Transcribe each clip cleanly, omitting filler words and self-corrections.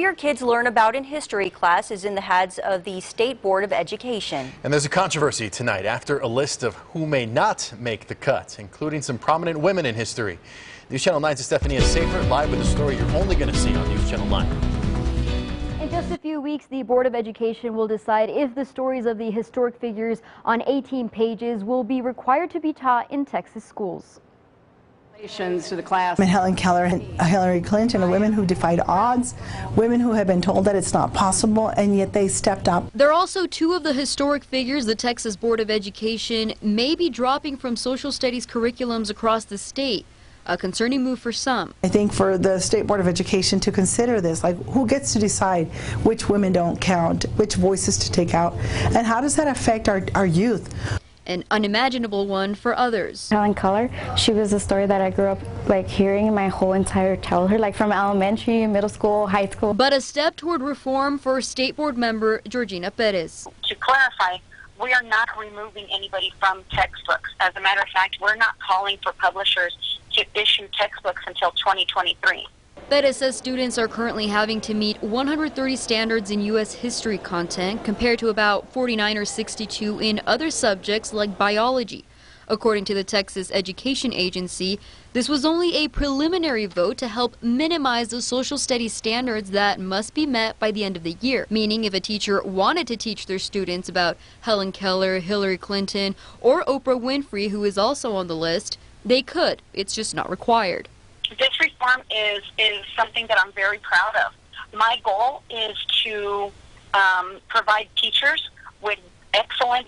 your kids learn about in history class is in the hands of the State Board of Education. And there's a controversy tonight after a list of who may not make the cut, including some prominent women in history. News Channel 9's Stephanie Safer live with a story you're only going to see on News Channel 9. In just a few weeks, the Board of Education will decide if the stories of the historic figures on 18 pages will be required to be taught in Texas schools. To the class. Helen Keller and Hillary Clinton are women who defied odds, women who have been told that it's not possible, and yet they stepped up. They're also two of the historic figures the Texas Board of Education may be dropping from social studies curriculums across the state. A concerning move for some. I think for the State Board of Education to consider this, like who gets to decide which women don't count, which voices to take out, and how does that affect our youth? An unimaginable one for others. Helen Keller, she was a story that I grew up hearing my whole entire childhood, from elementary, middle school, high school. But a step toward reform for State Board member Georgina Perez. To clarify, we are not removing anybody from textbooks. As a matter of fact, we're not calling for publishers to issue textbooks until 2023. Perez says students are currently having to meet 130 standards in U.S. history content compared to about 49 or 62 in other subjects like biology. According to the Texas Education Agency, this was only a preliminary vote to help minimize the social studies standards that must be met by the end of the year. Meaning if a teacher wanted to teach their students about Helen Keller, Hillary Clinton, or Oprah Winfrey, who is also on the list, they could. It's just not required. This reform is something that I'm very proud of. My goal is to provide teachers with excellent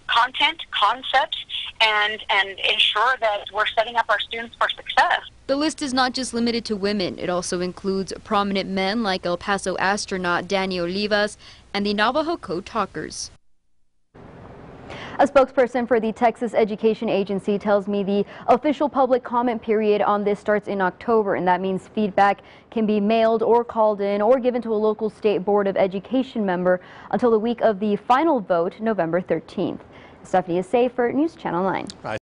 content, concepts, and ensure that we're setting up our students for success. The list is not just limited to women. It also includes prominent men like El Paso astronaut Danny Olivas and the Navajo Code Talkers. A spokesperson for the Texas Education Agency tells me the official public comment period on this starts in October, and that means feedback can be mailed or called in or given to a local State Board of Education member until the week of the final vote, November 13th. Stephanie Safer, News Channel 9.